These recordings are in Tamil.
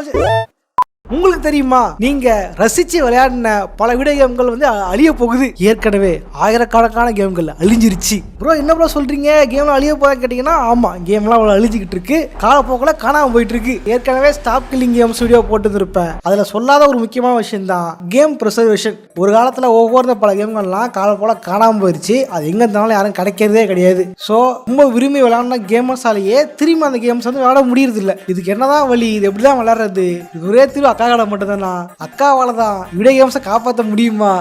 சொல்லு. உங்களுக்கு தெரியுமா, நீங்க ரசிச்சு விளையாடின பல வீடியோ கேம்கள் வந்து அழிய போகுது. ஏற்கனவே ஆயிரக்கணக்கான கேம்கள் அழிஞ்சிருச்சு. ப்ரோ என்ன ப்ரோ சொல்றீங்க, கேம்லாம் அழிய போகுதுன்னு கேட்டீங்கன்னா, ஆமா கேம்லாம் அவ்வளோ அழிஞ்சிக்கிட்டு இருக்கு, காலப்போக்கில் காணாமல் போயிட்டு இருக்கு. ஏற்கனவே ஸ்டாப் கில்லிங் கேம்ஸ் வீடியோ போட்டு இருப்பேன். அதுல சொல்லாத ஒரு முக்கியமான விஷயம் தான் கேம் ப்ரிசர்வேஷன். ஒரு காலத்துல ஒவ்வொரு பல கேம்கள்லாம் காலப்போல காணாமல் போயிருச்சு. அது எங்க இருந்தாலும் யாரும் கிடைக்கிறதே கிடையாது. ஸோ ரொம்ப விரும்பி விளையாடின கேமர்ஸாலேயே திரும்பி அந்த கேம்ஸ் வந்து விளையாட முடியறது இல்லை. இதுக்கு என்னதான் வழி, இது எப்படிதான் விளையாடுறது? இது ஒரே திரும்ப அக்கா கடை மட்டும்தானா? அக்காவால தான் வீடியோ கேம்ஸை காப்பாற்ற முடியுமா?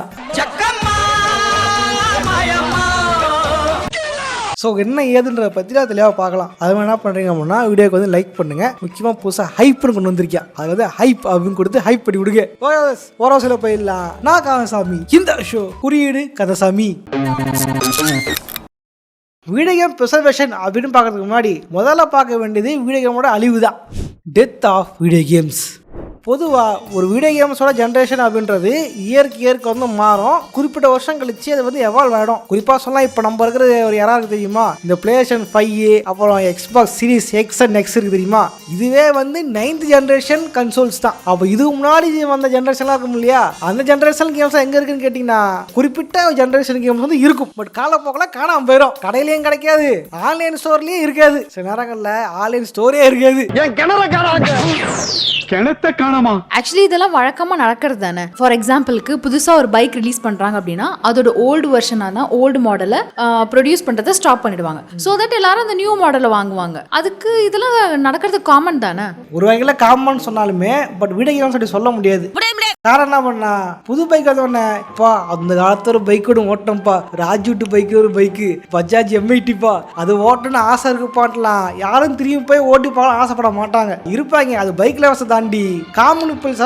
ஸோ என்ன ஏதுன்றத பற்றி தான் தெளிவாக பார்க்கலாம். அது என்ன பண்ணுறீங்க அப்படின்னா, வீடியோக்கு வந்து லைக் பண்ணுங்க. முக்கியமாக புதுசாக ஹைப்னு கொண்டு வந்திருக்கேன். அது வந்து ஹைப் அப்படின்னு கொடுத்து ஹைப் பண்ணி விடுங்க. ஓரோசில் போயிடலாம். நான் காமசாமி, இந்த ஷோ குறியீடு கதசாமி. வீடியோ கேம் ப்ரிசர்வேஷன் அப்படின்னு பார்க்கறதுக்கு முன்னாடி முதல்ல பார்க்க வேண்டியது வீடியோ கேமோட அழிவு தான். Death of video games. பொதுவாக ஒரு வீடியோ கேம்ஸோட ஜென்ரேஷன் அப்படின்றது இயற்கை வந்து மாறும். குறிப்பிட்ட வருஷம் கழிச்சு அது வந்து எவால்வ் ஆகிடும். குறிப்பாக சொல்லலாம், இப்போ நம்ம இருக்கிற ஒரு யாராவது தெரியுமா, இந்த PlayStation 5 அப்புறம் Xbox Series X and X இருக்கு தெரியுமா, இதுவே வந்து 9th ஜென்ரேஷன் கன்சோல்ஸ் தான். அப்போ இதுக்கு முன்னாடி வந்த ஜென்ரேஷன்லாம் இருக்கும் இல்லையா, அந்த ஜென்ரேஷன் கேம்ஸ் எங்கே இருக்குன்னு கேட்டிங்கன்னா, குறிப்பிட்ட ஜென்ரேஷன் கேம்ஸ் வந்து இருக்கும். பட் காலப்போக்கில் காணாமல் போயிடும். கடையிலையும் கிடைக்காது, ஆன்லைன் ஸ்டோர்லேயும் இருக்காது, சில நேரங்களில் ஆன்லைன் ஸ்டோரே இருக்காது. ஆக்சுவலி இதெல்லாம் வழக்கமா நடக்கிறது தானே. ஃபார் எக்ஸாம்பிளுக்கு புதுசா ஒரு பைக் ரிலீஸ் பண்றாங்க அப்படின்னா அதோட ஓல்டு வெர்ஷனான ஓல்டு மாடலை ப்ரொடியூஸ் பண்றதை ஸ்டாப் பண்ணிடுவாங்க. ஸோ தட் எல்லாரும் அந்த நியூ மாடலை வாங்குவாங்க. அதுக்கு இதெல்லாம் நடக்கிறது காமன் தானே. ஒரு வகையில் காமன் சொன்னாலுமே பட் வீடியோ கேம்ஸ் அப்படி சொல்ல முடியாது. காரணம் என்ன பண்ணா, புது பைக் வந்தோடனே பா அந்த காலத்து ஒரு பைக்கோட ஓட்டம்ப்பா, ராஜூட்டு பைக்கு ஒரு பைக்கு, பஜாஜ் M80பா, அது ஓட்டணும்னு ஆசை இருக்குப்பாட்டலாம். யாரும் திரும்பி போய் ஓட்டி பார்க்க ஆசைப்பட மாட்டாங்க. இருப்பாங்க, அது பைக் லெவல்ஸை தாண்டி காமன் பீப்புள்ஸ்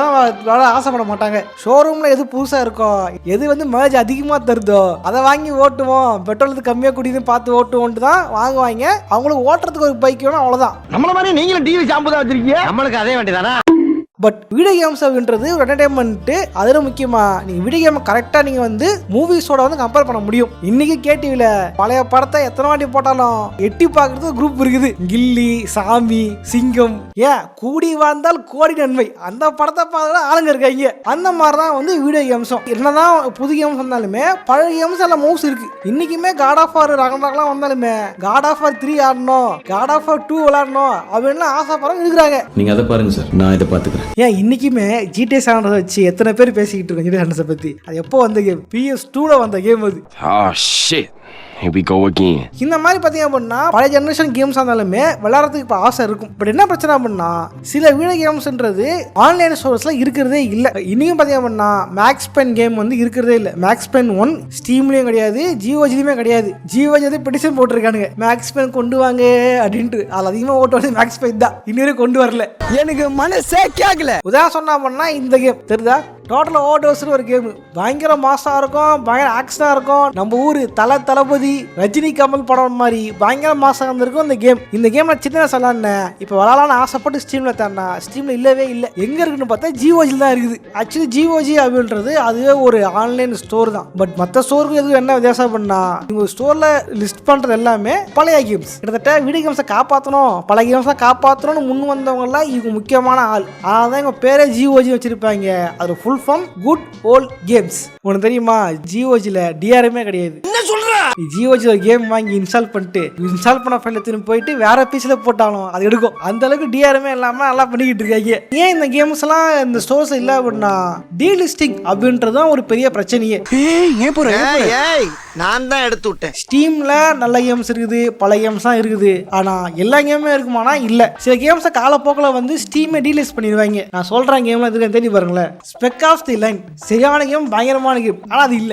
ஆசைப்பட மாட்டாங்க. ஷோரூம்ல எது புதுசா இருக்கோ, எது வந்து மைலேஜ் அதிகமா தருதோ அதை வாங்கி ஓட்டுவோம், பெட்ரோலுக்கு கம்மியா குடிக்குதுன்னு பார்த்து ஓட்டுவோன்ட்டு தான் வாங்குவாங்க. அவங்களுக்கு ஓட்டுறதுக்கு ஒரு பைக் வேணும், அவ்வளவுதான். நம்மள மாதிரி நீங்களும் டிவி ஷாம்பு தான் வச்சிருக்கீங்க, நம்மளுக்கு அதே வேண்டியதானே. பட் வீடியோ கேம்ஸ் அப்படின்றது ஒரு என்டர்டைன்மெண்ட். அதில் முக்கியமாக நீங்கள் வீடியோ கேமை கரெக்டாக நீங்கள் வந்து மூவிஸோட வந்து கம்பேர் பண்ண முடியும். இன்னைக்கு கேடிவியில் பழைய படத்தை எத்தனை வாட்டி போட்டாலும் எட்டி பார்க்கறது குரூப் இருக்குது. கில்லி, சாமி, சிங்கம், ஏன் கூடி வாழ்ந்தால் கோடி நன்மை, அந்த படத்தை பார்க்க ஆளுங்க இருக்காங்க. அந்த மாதிரி தான் வந்து வீடியோ கேம்ஸும். என்னதான் புது கேம்ஸ் வந்தாலுமே பழைய கேம்ஸ் எல்லாம் மவுஸ் இருக்கு. இன்னைக்குமே காட் ஆஃப் வார் ரகண்டாகலாம் வந்தாலுமே காட் ஆஃப் வார் 3 ஆடணும், காட் ஆஃப் வார் 2 விளையாடணும் அப்படின்னு ஆசைப்படுறவங்க இருக்கிறாங்க. நீங்க அதை பாருங்க சார், நான் இதை பார்த்துக்கிறேன். ஏன் இன்னைக்குமே GTA San Andreas வச்சு எத்தனை பேர் பேசிக்கிட்டு இருக்கோம் GTA San Andreas பத்தி. அது எப்போ வந்த கேம்? PS2ல வந்த கேம் அது. Here we go again. இந்த மாதிரி பார்த்தீங்க அப்படின்னா பழைய ஜெனரேஷன் கேம்ஸ் இருந்தாலுமே விளையாடுறதுக்கு இப்போ ஆசை இருக்கும். பட் என்ன பிரச்சனை அப்படின்னா, சில வீடியோ கேம்ஸ்ன்றது ஆன்லைன் ஸ்டோர்ஸ்ல இருக்கிறதே இல்லை. இன்னையும் பார்த்தீங்க அப்படின்னா மேக்ஸ் பென் கேம் வந்து இருக்கிறதே இல்லை. மேக்ஸ் பென் 1 ஸ்டீம்லயும் கிடையாது, GOGலயுமே கிடையாது. GOG பெட்டிஷன் போட்டிருக்கானுங்க மேக்ஸ் பென் கொண்டு வாங்க அப்படின்ட்டு. அதில் அதிகமாக ஓட்டு வந்து மேக்ஸ் பென் தான், இன்னும் கொண்டு வரல. எனக்கு மனசே கேட்கல. உதாரணம் சொன்னா அப்படின்னா இந்த கேம் தெரியுதா, டோட்டல் ஓவர்டோஸ்னு ஒரு கேம். பயங்கர மாசா இருக்கும், பயங்கர ஆக்ஷனா இருக்கும். நம்ம ஊரு தளபதி ரஜினி கமல் படம் மாதிரி பயங்கர மாசம் இருந்திருக்கும் இந்த கேம். இந்த கேம்ல சின்ன சொல்லான்னு இப்போ விளாடலான்னு ஆசைப்பட்டு ஸ்டீம்ல தேடினா ஸ்டீம்ல இல்லவே இல்லை. எங்க இருக்குன்னு பார்த்தா GOG தான் இருக்குது. ஆக்சுவலி GOG அப்படின்றது அதுவே ஒரு ஆன்லைன் ஸ்டோர் தான். பட் மற்ற ஸ்டோருக்கு எதுவும் என்ன வித்தியாசம் பண்ணா, இவங்க ஸ்டோர்ல லிஸ்ட் பண்றது எல்லாமே பழைய கேம்ஸ். கிட்டத்தட்ட வீடியோ கேம்ஸை காப்பாற்றணும், பழைய கேம்ஸை காப்பாற்றணும்னு முன் வந்தவங்க எல்லாம் இவங்க முக்கியமான ஆள். அதனாலதான் இவங்க பேரே GOG வச்சிருப்பாங்க. அது full form good old games. உனக்கு தெரியுமா, GOGல DRMே கிடையாது. GOG ஒரு கேம் வாங்கி இன்ஸ்டால் பண்ணிட்டு இன்ஸ்டால் பண்ண ஃபைல் எடுத்துன்னு போயிட்டு வேற பீஸ்ல போட்டாலும் அது எடுக்கும். அந்த அளவுக்கு DRMே இல்லாம நல்லா பண்ணிக்கிட்டு இருக்காங்க. ஏன் இந்த கேம்ஸ் எல்லாம் இந்த ஸ்டோர்ஸ் இல்ல அப்படின்னா, டீலிஸ்டிங் அப்படின்றதுதான் ஒரு பெரிய பிரச்சனையே. நான் தான் எடுத்து விட்டேன். ஸ்டீம்ல நல்ல கேம்ஸ் இருக்குது, பல கேம்ஸ் தான் இருக்குது. ஆனா எல்லா கேமுமே இருக்குமானா இல்ல. சில கேம்ஸை காலப்போக்கில் வந்து ஸ்டீமே டீலிஸ்ட் பண்ணிடுவாங்க. நான் சொல்றேன் கேம்ல இதுக்கு தேடி பாருங்களேன். ஸ்பெக் ஆஃப் தி லைன் சரியான கேம், பயங்கரமான கேம். ஆனா அது இல்ல,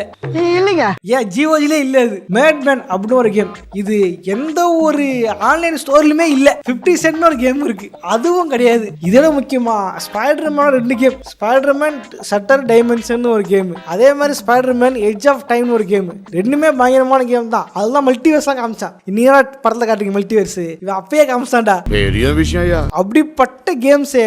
இல்லைங்க. ஏன் GOGலே இல்ல. அது மேட்மேன் அப்படின்னு ஒரு கேம், இது எந்த ஒரு ஆன்லைன் ஸ்டோர்லயுமே இல்ல. 50 சென்ட் ஒரு கேம் இருக்கு, அதுவும் கிடையாது. இதோட முக்கியமா Spiderman 2 game, Spiderman shutter dimension ஒரு கேம், அதே மாதிரி ஸ்பைடர்மேன் எட்ஜ் ஆஃப் டைம் ஒரு கேம். ரெண்டுமே பயங்கரமான கேம் தான். அதுதான் மல்டிவர்ஸ் தான் காமிச்சான். இன்னையா படத்துல காட்டுங்க மல்டிவர்ஸ், இவன் அப்பயே காமிச்சான்டா. பெரிய விஷயம். அப்படிப்பட்ட கேம்ஸ்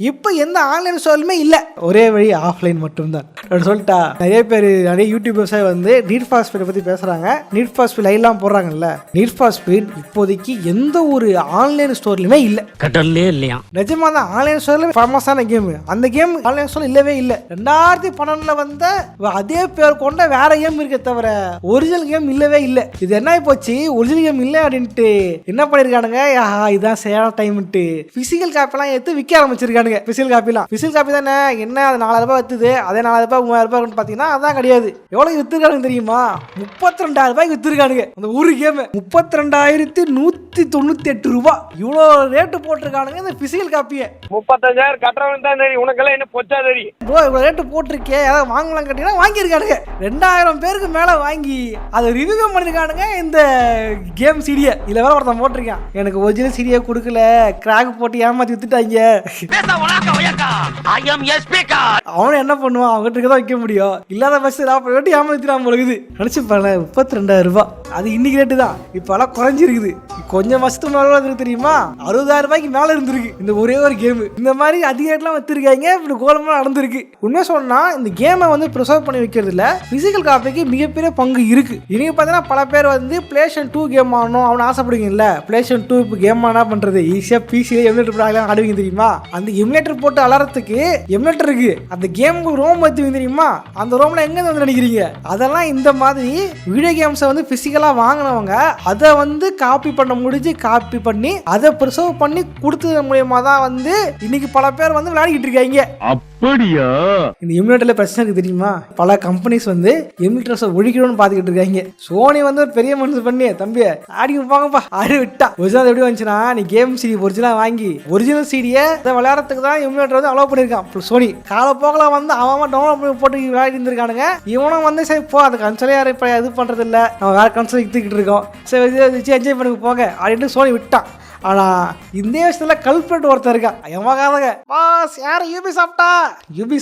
இப்ப எந்த ஆன்லைன் ஸ்டோர்லயுமே இல்ல. ஒரே வழி ஆஃப்லைன் மட்டும்தான் சொல்லிட்டா. நிறைய பேர் நிறைய யூடியூபர்ஸே வந்து நீட் ஃபார் ஸ்பீட் பத்தி பேசுறாங்க. நீட் ஃபார் ஸ்பீட் லைவ்லாம் போடுறாங்கல்ல, நீட் ஃபார் ஸ்பீட் இப்போதைக்கு எந்த ஒரு ஆன்லைன் ஸ்டோர்லையுமே இல்லை. கடல்லே இல்லையா? நிஜமா தான் ஆன்லைன் ஸ்டோர்ல ஃபேமஸான கேம். அந்த கேம் ஆன்லைன் ஸ்டோர் இல்லவே இல்லை. 2012 வந்த அதே பேர் கொண்ட வேற கேம் இருக்க தவிர ஒரிஜினல் கேம் இல்லவே இல்லை. இது என்ன போச்சு, ஒரிஜினல் கேம் இல்லை அப்படின்ட்டு என்ன பண்ணிருக்கானுங்க, இதான் சரியான டைம்ட்டு பிசிக்கல் காப்பிலாம் எடுத்து விற்க ஆரம்பிச்சிருக்கானுங்க. பிசிக்கல் காப்பி தானே என்ன, அது 4000 ரூபாய் வித்துது, அதே 4000 ரூபாய் 3000 ரூபாய் பார்த்தீங்கன்னா அதான் கிடையாது. எவ்வளவு வித்துருக்கானுங்க தெரியுமா? 32,000 ரூபாய்க்கு வித்துருக்கானுங்க அந்த ஒரு கேம். 32,198 ரூபாய் இவ்வளோ ரேட்டு போட்டிருக்கானுங்க இந்த பிசிக்கல் காப்பியை. 35,000 கட்டுறவன் தான் தெரியும், உனக்கெல்லாம் என்ன பொச்சா தெரியும் ப்ரோ. இவ்வளோ ரேட்டு போட்டிருக்கே, யாராவது வாங்கலாம் கேட்டீங்கன்னா வாங்கியிருக்கானுங்க. 2000 பேருக்கு மேலே வாங்கி அதை ரிவ்யூ பண்ணியிருக்கானுங்க இந்த கேம் சீடியை. இதில் வேற ஒருத்தன் போட்டிருக்கான், எனக்கு ஒரிஜினல் சீடியை கொடுக்கல, கிராக் போட்டு ஏமாற்றி வித்துட்டாங்க. அவனும் என்ன பண்ணுவான், அவங்ககிட்ட தான் வைக்க முடியும். இல்லாத பஸ் ஏதாவது ஏமாத்திடாம பொழுது நினைச்சு பாருங்க. 32,000 ரூபாய் அது இன்னைக்கு ரேட்டு தான். இப்பெல்லாம் குறைஞ்சிருக்குது. கொஞ்சம் வருஷத்துக்கு மேலே தெரியுமா, 60,000 ரூபாய்க்கு மேலே இருந்திருக்கு இந்த ஒரே ஒரு கேம். இந்த மாதிரி அதிக ரேட்லாம் வச்சிருக்காங்க. இப்படி கோலமாக நடந்திருக்கு. உண்மையாக சொன்னா இந்த கேமை வந்து ப்ரிசர்வ் பண்ணி வைக்கிறதுல பிசிக்கல் காப்பிக்கு மிகப்பெரிய பங்கு இருக்கு. இன்னைக்கு பார்த்தீங்கன்னா பல பேர் வந்து பிளேஸ்டேஷன் 2 கேம் ஆடணும் அவனை ஆசைப்படுவீங்கல்ல. பிளேஸ்டேஷன் 2 இப்போ கேம் என்ன பண்றது, ஈஸியாக பிசியில் எமுலேட்டர் போட்டு ஆடுவீங்க தெரியுமா. அந்த எமுலேட்டர் போட்டு அலறதுக்கு எமுலேட்டர் இருக்கு. அந்த கேமுக்கு ரோம் வச்சுவீங்க தெரியுமா, அந்த ரோம்ல எங்க வந்து நினைக்கிறீங்க. அதெல்லாம் இந்த மாதிரி வீடியோ கேம்ஸை வந்து பிசிக்கலா வாங்கினவங்க அதை வந்து காப்பி பண்ண முடிஞ்சு காப்பி பண்ணி அதை ப்ரிசர்வ் பண்ணி கொடுத்தது மூலியமா தான் வந்து இன்னைக்கு பல பேர் வந்து விளையாடிக்கிட்டு இருக்காங்க. அப்படியா? இந்த எமுலேட்டர்ல பிரச்சனை இருக்கு தெரியுமா. பல கம்பெனிஸ் வந்து எமுலேட்டர்ஸை ஒழிக்கணும்னு பாத்துக்கிட்டு இருக்காங்க. சோனி வந்து ஒரு பெரிய மனசு பண்ணி தம்பி ஆடி வைப்பாங்கப்பா ஆடி விட்டா. ஒரிஜினல் எப்படி வந்துச்சுன்னா, நீ கேம் சிடி ஒரிஜினல் வாங்கி ஒரிஜினல் சிடியை விளையாடுறதுக்கு தான் எமுலேட்டர் வந்து அலோவ் பண்ணிருக்கான் சோனி. காலப்போக்கில் வந்து அவன் டவுன்லோட் பண்ணி போட்டு விளையாடி இருந்திருக்கானுங்க. இவனும் வந்து சரி போ, அது கன்சோலே யாரும் இப்போ இது பண்றது இல்லை, நம்ம வேற கன்சோல் எடுத்துக்கிட்டு இருக்கோம், சரி என்ஜாய் பண்ணி போங்க அப்படின்ட்டு சோனி விட்டான். ஆனா இந்த விஷயத்துல கல்பிரேட் ஒருத்தர் இருக்கா. எமகாதங்க பாஸ் யாரு யூபி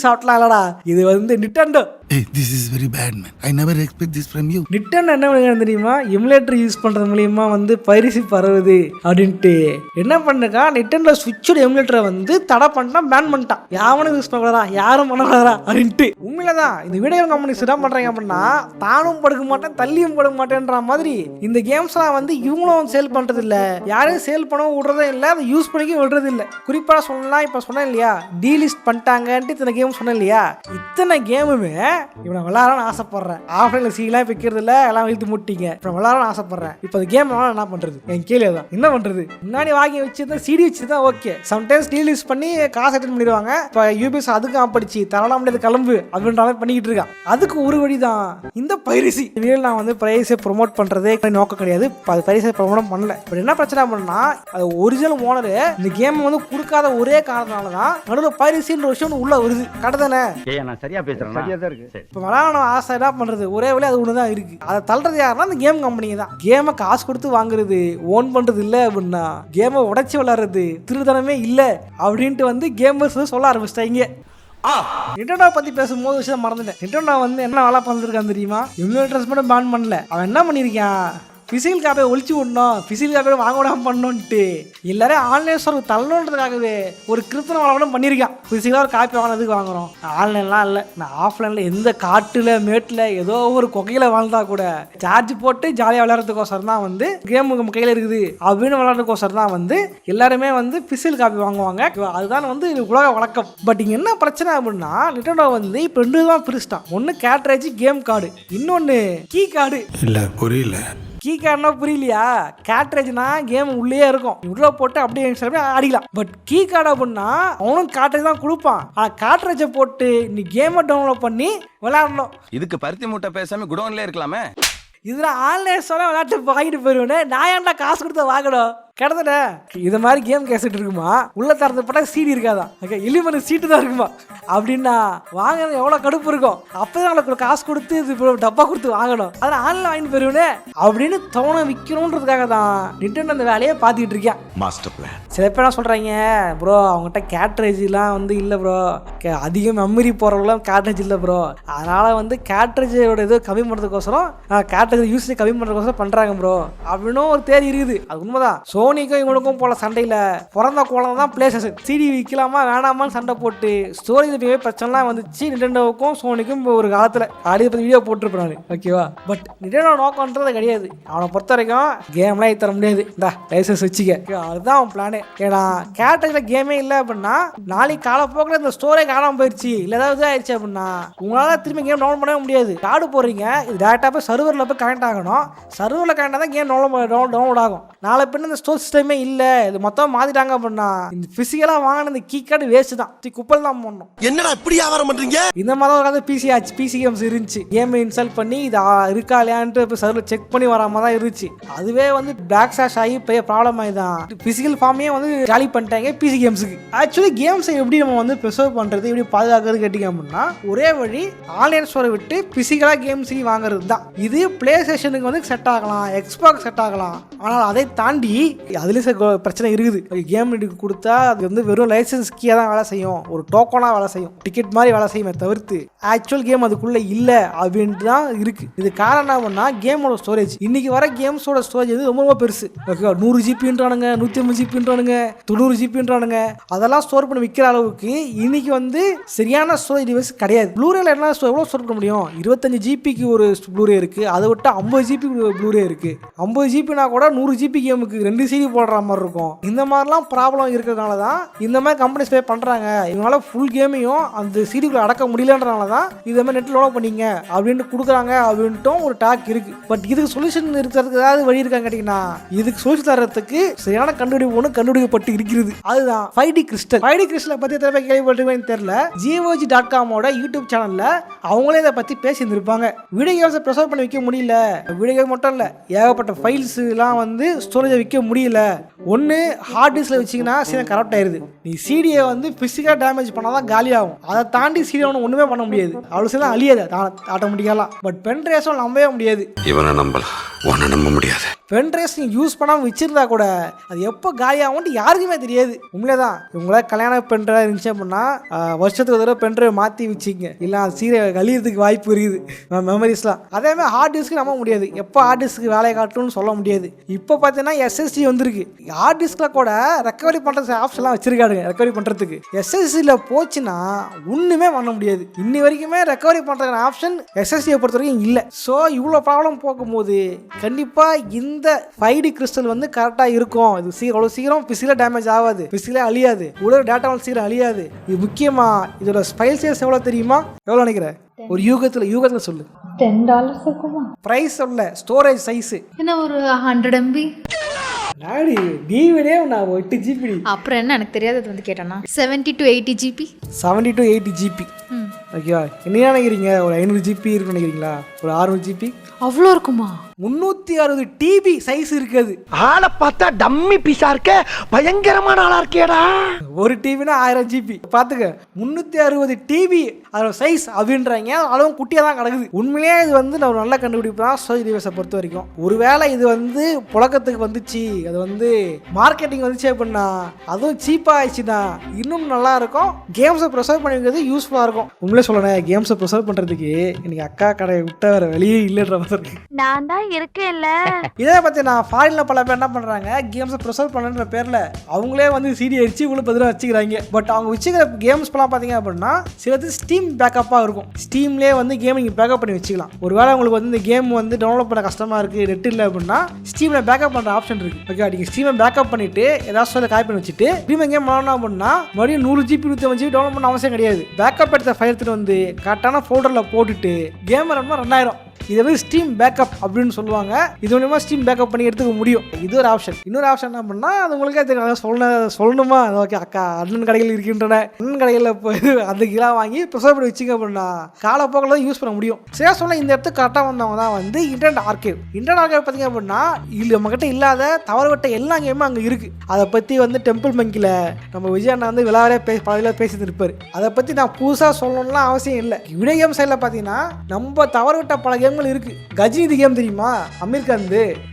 சாஃப்ட்லாம் இல்லடா, இது வந்து நிட்டெண்டோ. Hey, this is very bad, man. I never expect this from you. நிட்டெண்டோ என்ன பண்ணுங்க தெரியுமா, எமுலேட்டர் யூஸ் பண்றது மூலியமா வந்து பைரசி பரவுது அப்படின்ட்டு என்ன பண்ணுக்கா, நிட்டெண்டோ ஸ்விட்சோட எமுலேட்டரை வந்து தடை பண்ணிட்டான், பேன் பண்ணிட்டான். யாவனும் யூஸ் பண்ணக்கூடாதா, யாரும் பண்ணக்கூடாதா அப்படின்ட்டு. உண்மையிலதான் இந்த வீடியோ கம்பெனிஸ் என்ன பண்றாங்க அப்படின்னா, தானும் படுக்க மாட்டேன் தள்ளியும் படுக்க மாட்டேன்ற மாதிரி இந்த கேம்ஸ்லாம் வந்து இவங்களும் சேல் பண்றது இல்ல, யாரையும் சேல் பண்ணவும் விடுறதே இல்லை, அதை யூஸ் பண்ணிக்க விடுறது இல்லை. குறிப்பா சொல்லலாம், இப்ப சொன்னேன் இல்லையா டீலிஸ்ட் பண்ணிட்டாங்கன்ட்டு இத்தனை கேம் சொன்னேன் இல்லையா, இத்தனை கேமுமே இவனை விளையாடணும்னு ஆசைப்படுறேன். ஆஃப்லைன்ல சீலாம் வைக்கிறது இல்லை, எல்லாம் இழுத்து முட்டிங்க. இப்போ விளையாடணும்னு ஆசைப்படுறேன். இப்போ அந்த கேம் என்ன பண்றது, என் கேள்வி தான் என்ன பண்றது. முன்னாடி வாங்கி வச்சுதான் சிடி வச்சுதான் ஓகே, சம்டைம்ஸ் டீலிஸ்ட் பண்ணி காசு அட்டன் பண்ணிடுவாங்க. இப்போ யூபிஎஸ் அதுக்கு ஆப்படிச்சு தரலாம் முடியாது கிளம்பு அப்படின்ற மாதிரி பண்ணிக்கிட்டு இருக்கான். அதுக்கு ஒரு வழி தான் இந்த பைரசி. நான் வந்து பைரசியை ப்ரொமோட் பண்றதே நோக்கம் கிடையாது, பைரசியை ப்ரொமோட் பண்ணல. இப்போ என்ன பிரச்சனை பண்ணா, அது ஒரிஜினல் ஓனர் இந்த கேம் வந்து கொடுக்காத ஒரே காரணத்தினாலதான் நடுவில் பைரசின்ற விஷயம் உள்ள வருது. கடதானே நான் சரியா பேசுறேன், சரியா தான் இருக்கு. இப்போ விளையாடணும் ஆசை என்ன பண்றது, ஒரே வழி அது ஒன்று தான் இருக்கு. அதை தள்ளுறது யாருன்னா அந்த கேம் கம்பெனி தான். கேமை காசு கொடுத்து வாங்குறது, ஓன் பண்றது இல்லை அப்படின்னா கேமை உடைச்சி விளையாடுறது திருதனமே இல்லை அப்படின்ட்டு வந்து கேமர்ஸ் சொல்ல ஆரம்பிச்சிட்டாங்க. நிட்டெண்டோ பத்தி பேசும்போது விஷயம் மறந்துட்டேன். நிட்டெண்டோ வந்து என்ன வேலை பண்ணிருக்கான்னு தெரியுமா, எமுலேட்டர்ஸ் மட்டும் பேன் பண்ணல, அவன் என்ன பண்ணிருக்கான், பிசிக்கல் காப்பியை ஒழிச்சு விடணும், பிசிக்கல் காப்பியை வாங்க விடாம பண்ணணுன்ட்டு எல்லாரும் ஆன்லைன் ஸ்டோர் தள்ளணுன்றதுக்காகவே ஒரு கிருத்தனை வளம் பண்ணியிருக்கான். பிசிக்கலாக ஒரு காப்பி வாங்கினதுக்கு வாங்குறோம், ஆன்லைன்லாம் இல்லை. நான் ஆஃப்லைனில் எந்த காட்டில் மேட்டில் ஏதோ ஒரு கொகையில் வாழ்ந்தா கூட சார்ஜ் போட்டு ஜாலியாக விளையாடுறதுக்கோசரம் தான் வந்து கேம் நம்ம கையில் இருக்குது அப்படின்னு விளையாடுறதுக்கோசரம் தான் வந்து எல்லாருமே வந்து பிசிக்கல் காப்பி வாங்குவாங்க. அதுதான் வந்து உலக வழக்கம். பட் இங்கே என்ன பிரச்சனை அப்படின்னா, நிட்டெண்டோ வந்து இப்போ 2 தான் பிரிச்சிட்டான். ஒன்று கேட்ரேஜ் கேம் கார்டு, இன்னொன்று கீ கார்டு. இல்ல புரியல. கீ கார்டுனா புரியலையா, கேட்ரேஜ்னா கேம் உள்ளே இருக்கும், உள்ள போட்டு அப்படியே ஆடிக்கலாம். பட் கீ கார்டு அப்படின்னா அவனும் கேட்ரேஜ் தான் கொடுப்பான், ஆனால் கேட்ரேஜை போட்டு நீ கேமை டவுன்லோட் பண்ணி விளையாடணும். இதுக்கு பருத்தி மூட்டை பேசாம குடோன்ல இருக்கலாமே. இதுல ஆன்லைன் சொல்ல விளையாட்டு வாங்கிட்டு போயிருவேனே, நான் ஏன்டா காசு கொடுத்த வாங்கணும். கிடந்தன இது மாதிரி கேம் கேசட் இருக்குமா, உள்ள திறந்து போட்டா சீடி இருக்காதான், எலிமனு சீட்டு தான் இருக்குமா அப்படின்னா வாங்க எவ்வளோ கடுப்பு இருக்கும். அப்போதான் அவங்களுக்கு காசு கொடுத்து இது டப்பா கொடுத்து வாங்கணும், அதில் ஆன்லைன் வாங்கிட்டு போயிருவேனே அப்படின்னு தோண விற்கணுன்றதுக்காக தான் நிட்டெண்டோ அந்த வேலையை பார்த்துக்கிட்டு இருக்கேன். Master plan. சில பேர் என்ன சொல்கிறாங்க, ப்ரோ அவங்ககிட்ட கேட்ரேஜ்லாம் வந்து இல்லை ப்ரோ, அதிகம் மெமரி போகிறவங்களாம் கேட்ரேஜ் இல்லை ப்ரோ, அதனால் வந்து கேட்ரேஜோட இது கம்மி பண்ணுறதுக்கோசரம் கேட்ரேஜ் யூஸ் கம்மி பண்ணுறதுக்கோசரம் பண்ணுறாங்க ப்ரோ அப்படின்னு ஒரு தேதி இருக்குது. அது உண்மைதான். சோனிக்கும் இவனுக்கும் போல சண்டையில் பிறந்த குழந்தை தான் பிளேஸ்டேஷன். சிடி விற்கலாமா வேணாமான்னு சண்டை போட்டு ஸ்டோரேஜ் பிரச்சனைலாம் வந்துச்சு நிண்டெண்டோவுக்கும் சோனிக்கும். ஒரு காலத்தில் ஆடியோ பற்றி வீடியோ போட்டிருப்பேன் நான், ஓகேவா. பட் நிண்டெண்டோ நோக்கன்றது கிடையாது. அவனை பொறுத்த வரைக்கும் கேம்லாம் தர முடியாது, இந்த லைசன்ஸ் வச்சுக்க, அதுதான் அவன் பிளானே. ஏன்னா கேட்டகரியில் கேமே இல்லை அப்படின்னா நாளைக்கு காலப்போக்கில் இந்த ஸ்டோரே காணாமல் போயிடுச்சு இல்லை ஏதாவது ஆயிடுச்சு அப்படின்னா உங்களால் திரும்பி கேம் டவுன்லோட் பண்ணவே முடியாது. கார்டு போடுறீங்க, இது டேரெக்டாக போய் சர்வரில் போய் கனெக்ட் ஆகணும். சர்வரில் கனெக்ட் தான் கேம் டவுன்லோட் ஆகும். நாளை பின்ன இந்த ஸ்டோர் சிஸ்டமே இல்லை, இது மொத்தம் மாற்றிட்டாங்க அப்படின்னா இந்த ஃபிசிக்கலாக வாங்கின இந்த கீ கார்டு வேஸ்ட் தான், குப்பல் தான் பண்ணணும். என்னடா இப்படி வியாபாரம் பண்றீங்க? இந்த மாதிரி ஒரு பிசி ஆச்சு, பிசி கேம்ஸ் இருந்துச்சு. கேமை இன்ஸ்டால் பண்ணி இது இருக்கா இல்லையான்ட்டு இப்போ சர்வரில் செக் பண்ணி வராம தான் இருந்துச்சு. அதுவே வந்து பிளாக் சாஷ் ஆகி பெரிய ப்ராப்ளம் ஆகிதான் பிசிக்கல் ஃபார்மே வந்து காலி பண்ணிட்டாங்க பிசி கேம்ஸுக்கு. ஆக்சுவலி கேம்ஸை எப்படி நம்ம வந்து ப்ரிசர்வ் பண்ணுறது, எப்படி பாதுகாக்கிறது கேட்டிங்க அப்படின்னா ஒரே வழி ஆன்லைன் ஸ்டோரை விட்டு பிசிக்கலாக கேம்ஸுக்கு வாங்குறது தான். இது பிளே ஸ்டேஷனுக்கு வந்து செட் ஆகலாம், எக்ஸ்பாக்ஸ் செட் ஆகலாம். ஆனால் அதை தாண்டி அதுலேயும் பிரச்சனை இருக்குது. கேம் எடுக்க கொடுத்தா அது வந்து வெறும் லைசன்ஸ் கீயாக தான் வேலை செய்யும், ஒரு டோக்கனாக வேலை செய்யும், டிக்கெட் மாதிரி வேலை செய்யுமே தவிர்த்து ஆக்சுவல் கேம் அதுக்குள்ளே இல்லை அப்படின்ட்டு தான் இருக்குது. இது காரணம் என்னன்னா கேமோட ஸ்டோரேஜ். இன்னைக்கு வர கேம்ஸோட ஸ்டோரேஜ் வந்து ரொம்ப ரொம்ப பெருசு. ஓகேவா, 100 ஜிபின்றானுங்க, 150 ஜிபின்றானுங்க, 90 ஜிபின்றானுங்க. அதெல்லாம் ஸ்டோர் பண்ணி விற்கிற அளவுக்கு இன்னைக்கு வந்து சரியான ஸ்டோரேஜ் டிவைஸ் கிடையாது. ப்ளூரேல என்ன எவ்வளோ ஸ்டோர் பண்ண முடியும்? 25 ஜிபிக்கு ஒரு ப்ளூரே இருக்குது, அதை விட்டு 50 ஜிபி ப்ளூரே இருக்குது. 50 ஜிபினா கூட 100 ஜிபி கேமுக்கு 2 CD போடுற மாதிரி இருக்கும். இந்த மாதிரிலாம் ப்ராப்ளம் இருக்கிறதுனால தான் இந்த மாதிரி கம்பெனிஸ் பே பண்ணுறாங்க. இவங்களால ஃபுல் கேமையும் அந்த சிடிக்குள்ள அடக்க முடியலன்றனால தான் இதை மாதிரி நெட்டில் லோட் பண்ணிங்க அப்படின்ட்டு கொடுக்குறாங்க அப்படின்ட்டும் ஒரு டாக் இருக்குது. பட் இதுக்கு சொல்யூஷன் இருக்கிறதுக்கு ஏதாவது வழி இருக்கான்னு கேட்டிங்கன்னா இதுக்கு சொல்யூஷன் தரத்துக்கு சரியான கண்டுபிடிப்பு ஒன்று கண்டுபிடிக்கப்பட்டு இருக்கிறது. அதுதான் 5D கிறிஸ்டல். 5D கிறிஸ்டலை பற்றி எத்தனை பேர் கேள்விப்பட்டிருக்கேன்னு தெரியல. GOG.com யூடியூப் சேனலில் அவங்களே இதை பற்றி பேசியிருந்திருப்பாங்க. வீடியோ கேம்ஸை ப்ரிசர்வ் பண்ணி வைக்க முடியல, வீடியோ கேம் மட்டும் இல்லை ஏகப்பட்ட ஃபைல்ஸ்லாம் வந்து ஸ்டோரேஜை விற்க முடியல. ஒன்று ஹார்ட் டிஸ்கில் வச்சிங்கன்னா சீக்கிரம் கரெக்ட் ஆயிடுது. நீ சிடியை வந்து ஃபிசிக்கலாக டேமேஜ் பண்ணால் தான் காலியாகும். அதை தாண்டி சிடியை ஒன்றுமே பண்ண முடியாது, அவ்வளோ சீக்கிரம் அழியாது ஆட்டோமேட்டிக்கெல்லாம். பட் பென்ட்ரைஸும் நம்பவே முடியாது. இவனை நம்பலாம், உன்னை நம்ப முடியாது. பென்ட்ரைஸ் நீங்கள் யூஸ் பண்ணாமல் வச்சிருந்தா கூட அது எப்போ காலியாகும்ட்டு யாருக்குமே தெரியாது. உண்மையிலே தான் இவங்கள கல்யாண பென்ட்ரைவ் இருந்துச்சு அப்படின்னா வருஷத்துக்கு ஒரு தடவை பென்ட்ரைவ் மாற்றி வச்சுங்க, இல்லை அது சீரியல் கழியறதுக்கு வாய்ப்பு இருக்குது மெமரிஸ்லாம். அதேமாதிரி ஹார்ட் டிஸ்க்கு நம்ப முடியாது, எப்போ ஹார்ட் டிஸ்க்கு வேலையை காட்டணும்னு சொல்ல முடியாது. இப்போ பார்த்தீங்கன்னா SSD வந்துருக்கு. ஹார்ட் டிஸ்கில் கூட ரெக்கவரி பண்ணுற ஆப்ஷன்லாம் வச்சிருக்காடுங்க. ரெக்கவரி பண்ணுறதுக்கு SSDயில் போச்சுன்னா ஒன்றுமே பண்ண முடியாது. இன்னி வரைக்குமே ரெக்கவரி பண்ணுற ஆப்ஷன் SSDயை பொறுத்த வரைக்கும் இல்லை. ஸோ இவ்வளோ ப்ராப்ளம் போகும்போது கண்டிப்பாக இந்த 5D கிறிஸ்டல் வந்து கரெக்டாக இருக்கும். இது அவ்வளோ சீக்கிரம் பிசிக்கலாக டேமேஜ் ஆகாது, பிசிக்கலாக அழியாது, உள்ள டேட்டாவும் சீக்கிரம் அழியாது. இது முக்கியமாக இதோட ஃபைல் சைஸ் எவ்வளோ தெரியுமா? எவ்வளோ நினைக்கிறேன்? ஒரு யூகத்தில் சொல்லு. $10 இருக்குமா? ப்ரைஸ் சொல்ல, ஸ்டோரேஜ் சைஸு என்ன ஒரு 100 MB? நாடி டிவிடே நான் 8 GB. அப்புறம் என்ன எனக்கு தெரியாதது வந்து கேட்டேன்னா 70 to 80 GB. 70 to 80 GB. ஓகேவா, என்ன நினைக்கிறீங்க? ஒரு 500 GB இருக்குன்னு நினைக்கிறீங்களா? ஒரு 600 GB? அவ்வளோ இருக்குமா? 360 TB சைஸ் இருக்குது. ஆளை பார்த்தா டம்மி பீஸா இருக்க, பயங்கரமான ஆளா இருக்கேடா. ஒரு டிவினா 1000 GB பார்த்துக்க. 360 TB அதோட சைஸ் அப்படின்றாங்க. அளவும் குட்டியாக தான் கிடக்குது. உண்மையிலேயே இது வந்து நம்ம நல்லா கண்டுபிடிப்பு தான் ஸ்டோரேஜ் டிவைஸை பொறுத்த வரைக்கும். ஒருவேளை இது வந்து புழக்கத்துக்கு வந்துச்சு, அது வந்து மார்க்கெட்டிங் வந்துச்சு அப்படின்னா அதுவும் சீப்பாக ஆயிடுச்சுன்னா இன்னும் நல்லா இருக்கும். கேம்ஸை ப்ரிசர்வ் பண்ணி வைக்கிறது யூஸ்ஃபுல்லாக இருக்கும். உண்மையிலே சொல்லணும், கேம்ஸை ப்ரிசர்வ் பண்ணுறதுக்கு எனக்கு அக்கா கடையை விட்ட வேறு வெளியே இல்லைன்ற மாதிரி இருக்கு. நான் தான் இருக்கேன்ல. இதே பற்றி நான் ஃபாரினில் பல பேர் என்ன பண்ணுறாங்க, கேம்ஸை ப்ரிசர்வ் பண்ணுற பேரில் அவங்களே வந்து சிடி அடிச்சு இவ்வளோ பதிலாக வச்சுக்கிறாங்க. பட் அவங்க வச்சுக்கிற கேம்ஸ் எல்லாம் பார்த்தீங்க அப்படின்னா சிலது ஸ்டீம் பேக்கப்பாக இருக்கும். ஸ்டீம்லேயே வந்து கேம் நீங்கள் பேக்கப் பண்ணி வச்சுக்கலாம். ஒருவேளை உங்களுக்கு வந்து இந்த கேம் வந்து டவுன்லோட் பண்ண கஷ்டமாக இருக்குது, நெட் இல்லை அப்படின்னா ஸ்டீமில் பேக்கப் பண்ணுற ஆப்ஷன் இருக்குது. ஓகே, நீங்கள் ஸ்டீமை பேக்கப் பண்ணிவிட்டு ஏதாவது சொல்ல காப்பி பண்ணி வச்சுட்டு திரும்ப கேம் விளாடணும் அப்படின்னா மறுபடியும் 100 GB 150 GB டவுன்லோட் பண்ண அவசியம் கிடையாது. பேக்கப் எடுத்த ஃபைல் எடுத்துகிட்டு வந்து கரெக்டான ஃபோல்டரில் போட்டுட்டு கேம் ரன் ஆயிரும். இதை வந்து ஸ்டீம் பேக்கப் அப்படின்னு சொல்லுவாங்க. இது மூலமா ஸ்டீம் பேக்கப் பண்ணி எடுத்துக்க முடியும். இது ஒரு ஆப்ஷன். இன்னொரு ஆப்ஷன் என்ன பண்ணா, அது உங்களுக்கே தெரியும், சொல்லணுமா? ஓகே, அக்கா அண்ணன் கடைகள் இருக்கின்றன, அண்ணன் கடைகளில் போய் அந்த கிலோ வாங்கி ப்ரிசர்வ் பண்ணி வச்சிங்க அப்படின்னா காலப்போக்கில் யூஸ் பண்ண முடியும். சரி சொன்னால் இந்த இடத்துக்கு கரெக்டாக வந்தவங்க தான் வந்து இன்டர்நெட் ஆர்கைவ். இன்டர்நெட் ஆர்கைவ் பார்த்தீங்க அப்படின்னா இல்லை நம்மகிட்ட இல்லாத தவறுவிட்ட எல்லா கேமும் அங்கே இருக்குது. அதை பற்றி வந்து டெம்பிள் மங்கில் நம்ம விஜயண்ணா வந்து விழாவே பல பேசிட்டு இருப்பார். அதை பற்றி நான் புதுசாக சொல்லணும்லாம் அவசியம் இல்லை. வீடியோ கேம் சைடில் பார்த்தீங்கன்னா நம்ம தவறுவிட்ட பல கேம்கள் இருக்கு. கஜினி கேம் தெரியுமா? அமீர் கான்,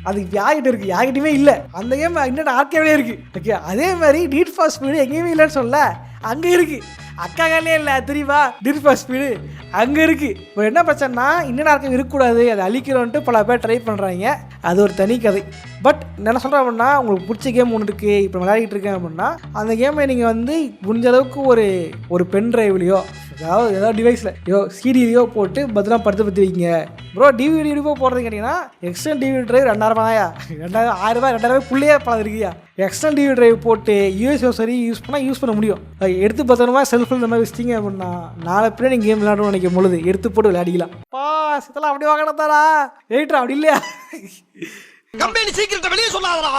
அது யார்கிட்ட இருக்கு? யார்கிட்டயுமே இல்லை. அந்த கேம் இன்டர்நெட் ஆர்கைவ்லேயே இருக்கு. ஓகே, அதே மாதிரி நீட் ஃபார் ஸ்பீடு எங்கேயுமே இல்லைன்னு சொல்ல, அங்கே இருக்கு. அக்கா காலே இல்லை தெரியுமா, டிர்ஃபா ஸ்பீடு அங்கே இருக்குது. இப்போ என்ன பிரச்சனைனா இன்னும் யாருக்கும் இருக்கக்கூடாது, அதை அழிக்கிறோன்ட்டு பல பேர் ட்ரை பண்ணுறாங்க. அது ஒரு தனி கதை. பட் என்ன சொல்கிறேன் அப்படின்னா, உங்களுக்கு பிடிச்ச கேம் ஒன்று இருக்குது, இப்போ விளையாடிட்டு இருக்கேன் அப்படின்னா அந்த கேமை நீங்கள் வந்து முடிஞ்ச அளவுக்கு ஒரு பென் ட்ரைவ்லையோ ஏதாவது டிவைஸில் சிடிலையோ போட்டு பத்திரம் படுத்து வைங்க. ப்ரோ டிவிடி போடுறது கேட்டிங்கன்னா எக்ஸ்டர்னல் டிவிடி ட்ரைவ் 2000 ரூபாயா, 2000 புள்ளையே பல இருக்குயா. எக்ஸ்டர்னல் டிவி ட்ரைவ் போட்டு யூஎஸ்ஓ சரி யூஸ் பண்ண முடியும். எடுத்து பத்திரமா செல்ஃபில் இந்த மாதிரி வச்சிட்டிங்க அப்படின்னா நாளை பின்னாடி நீங்கள் கேம் விளையாடணும்னு நினைக்கும் பொழுது எடுத்து போட்டு விளையாடிக்கலாம். இதெல்லாம் அப்படி வாங்கினதாரா எயிட்ரா அப்படி இல்லையா? கம்பெனி சீக்கிரத்தை வெளியே சொல்லாதடா.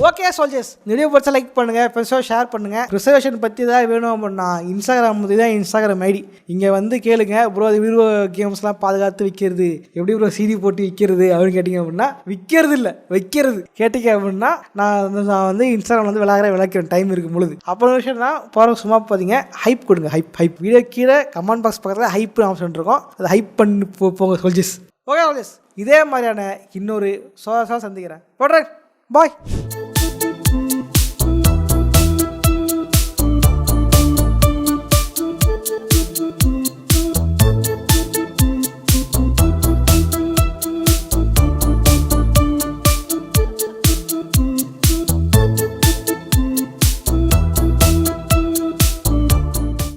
ஓகே சோல்ஜர்ஸ், வீடியோ பிடிச்சா லைக் பண்ணுங்கள், ஃப்ரெண்ட்ஸோட ஷேர் பண்ணுங்கள். ரிசர்வேஷன் பற்றி தான் வேணும் அப்படின்னா இன்ஸ்டாகிராம் ஐடி இங்கே வந்து கேளுங்க. ப்ரோ அது வீடியோ கேம்ஸ்லாம் பாதுகாத்து விற்கிறது எப்படி ப்ரோ சிடி போட்டு விற்கிறது அப்படின்னு கேட்டிங்க அப்படின்னா விற்கிறது இல்லை வைக்கிறது கேட்டிங்க அப்படின்னா நான் வந்து இன்ஸ்டாகிராம் வந்து விளையாடுறேன் டைம் இருக்கும் பொழுது. அப்புறம் விஷயம் தான் போகிற சும்மா பார்த்தீங்க ஹைப் கொடுங்க. ஹைப் வீடியோ கீழே கமெண்ட் பாக்ஸ் பக்கத்தில் ஹைப் ஆப்ஷன் இருக்கும், அதை ஹைப் பண்ணி போங்க சோல்ஜர்ஸ். ஓகே சோல்ஜர்ஸ், இதே மாதிரியான இன்னொரு சந்திக்கிறேன். பாய்.